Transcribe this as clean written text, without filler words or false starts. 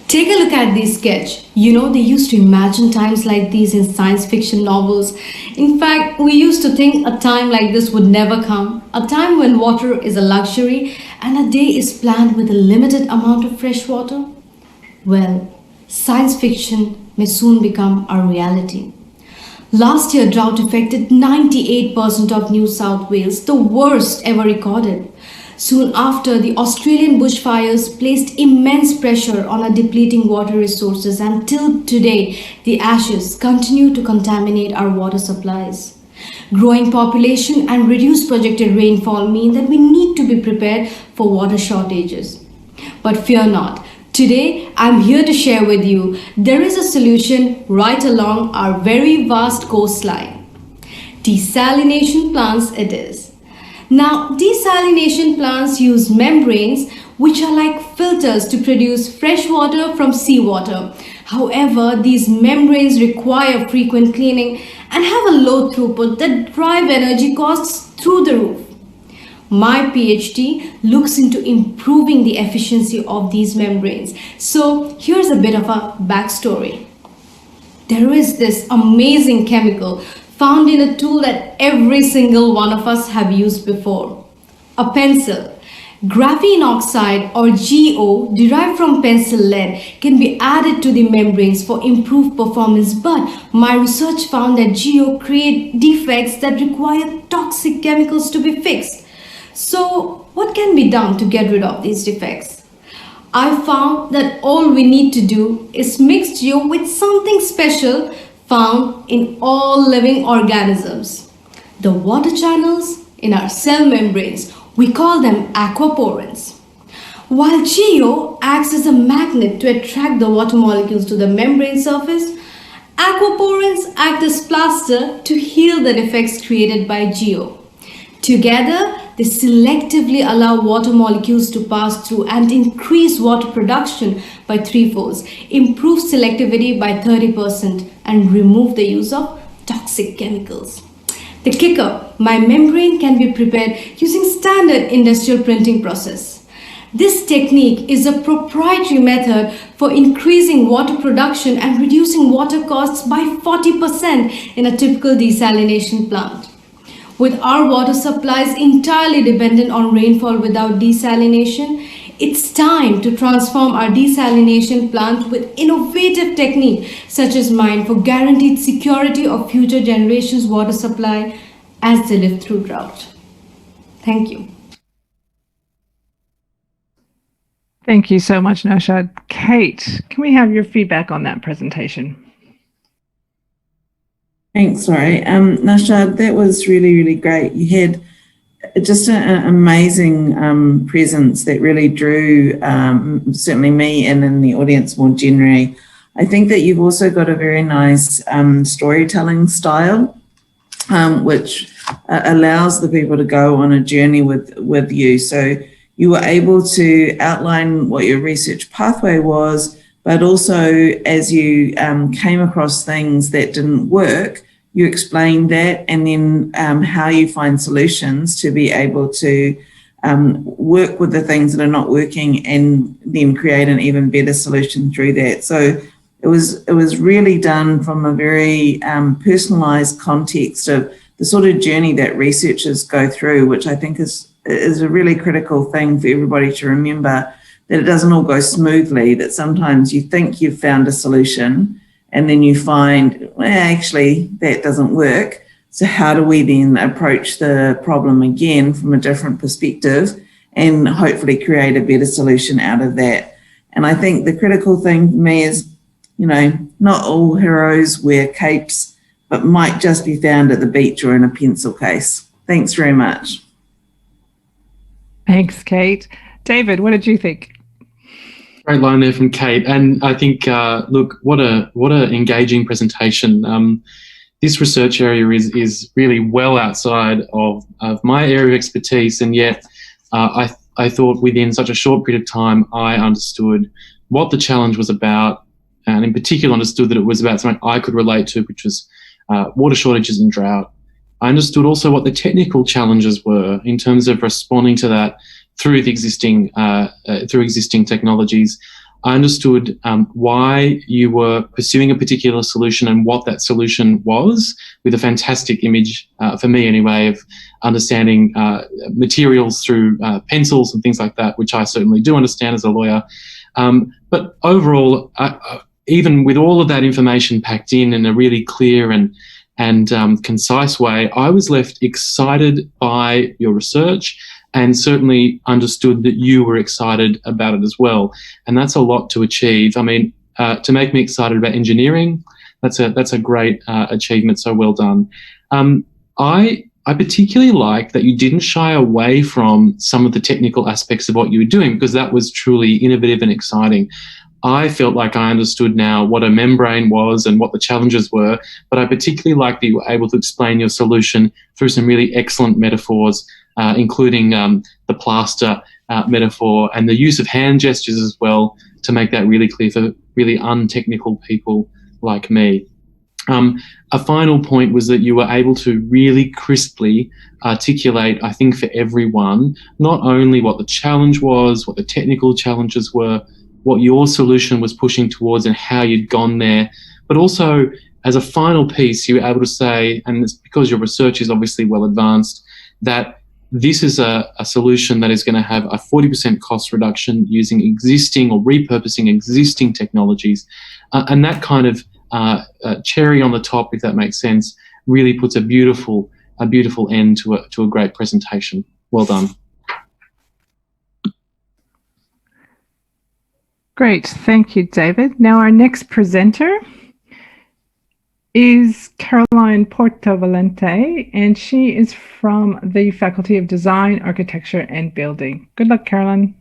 Take a look at this sketch. You know, they used to imagine times like these in science fiction novels. In fact, we used to think a time like this would never come. A time when water is a luxury and a day is planned with a limited amount of fresh water. Well, science fiction may soon become our reality. Last year, drought affected 98% of New South Wales, the worst ever recorded. Soon after, the Australian bushfires placed immense pressure on our depleting water resources, and till today, the ashes continue to contaminate our water supplies. Growing population and reduced projected rainfall mean that we need to be prepared for water shortages. But fear not. Today, I'm here to share with you there is a solution right along our very vast coastline. Desalination plants it is. Now, desalination plants use membranes which are like filters to produce fresh water from seawater. However, these membranes require frequent cleaning and have a low throughput that drive energy costs through the roof. My PhD looks into improving the efficiency of these membranes. So here's a bit of a backstory. There is this amazing chemical found in a tool that every single one of us have used before. A pencil. Graphene oxide or GO derived from pencil lead can be added to the membranes for improved performance, but my research found that GO create defects that require toxic chemicals to be fixed. So, what can be done to get rid of these defects? I found that all we need to do is mix GO with something special found in all living organisms. The water channels in our cell membranes, we call them aquaporins. While GO acts as a magnet to attract the water molecules to the membrane surface, aquaporins act as plaster to heal the defects created by GO. Together, they selectively allow water molecules to pass through and increase water production by threefolds, improve selectivity by 30%, and remove the use of toxic chemicals. The kicker, my membrane can be prepared using standard industrial printing process. This technique is a proprietary method for increasing water production and reducing water costs by 40% in a typical desalination plant. With our water supplies entirely dependent on rainfall without desalination, it's time to transform our desalination plant with innovative techniques such as mine for guaranteed security of future generations' water supply as they live through drought. Thank you. Thank you so much, Naushad. Kate, can we have your feedback on that presentation? Thanks, Laurie. Naushad, that was really, really great. You had just an amazing presence that really drew certainly me and in the audience more generally. I think that you've also got a very nice storytelling style, which allows the people to go on a journey with you. So you were able to outline what your research pathway was, but also as you came across things that didn't work, you explained that, and then how you find solutions to be able to work with the things that are not working and then create an even better solution through that. So it was really done from a very personalized context of the sort of journey that researchers go through, which I think is a really critical thing for everybody to remember, that it doesn't all go smoothly, that sometimes you think you've found a solution and then you find, well, actually, that doesn't work. So how do we then approach the problem again from a different perspective and hopefully create a better solution out of that? And I think the critical thing for me is, you know, not all heroes wear capes, but might just be found at the beach or in a pencil case. Thanks very much. Thanks, Kate. David, what did you think? Great line there from Kate, and I think, look, what a engaging presentation. This research area is really well outside of my area of expertise, and yet I thought within such a short period of time I understood what the challenge was about, and in particular understood that it was about something I could relate to, which was water shortages and drought. I understood also what the technical challenges were in terms of responding to that through the existing technologies. I understood why you were pursuing a particular solution and what that solution was, with a fantastic image, for me anyway, of understanding materials through pencils and things like that, which I certainly do understand as a lawyer. But overall, even with all of that information packed in a really clear and concise way, I was left excited by your research, and certainly understood that you were excited about it as well. And that's a lot to achieve. I mean, to make me excited about engineering, that's a great achievement. So well done. I particularly like that you didn't shy away from some of the technical aspects of what you were doing, because that was truly innovative and exciting. I felt like I understood now what a membrane was and what the challenges were, but I particularly like that you were able to explain your solution through some really excellent metaphors, including the plaster metaphor and the use of hand gestures as well, to make that really clear for really untechnical people like me. A final point was that you were able to really crisply articulate, I think, for everyone, not only what the challenge was, what the technical challenges were, what your solution was pushing towards and how you'd gone there, but also as a final piece, you were able to say, and it's because your research is obviously well advanced, that this is a solution that is going to have a 40% cost reduction using existing or repurposing existing technologies. And that kind of cherry on the top, if that makes sense, really puts a beautiful end to a great presentation. Well done. Great. Thank you, David. Now our next presenter is Caroline Portovalente, and she is from the Faculty of Design, Architecture and Building. Good luck, Caroline.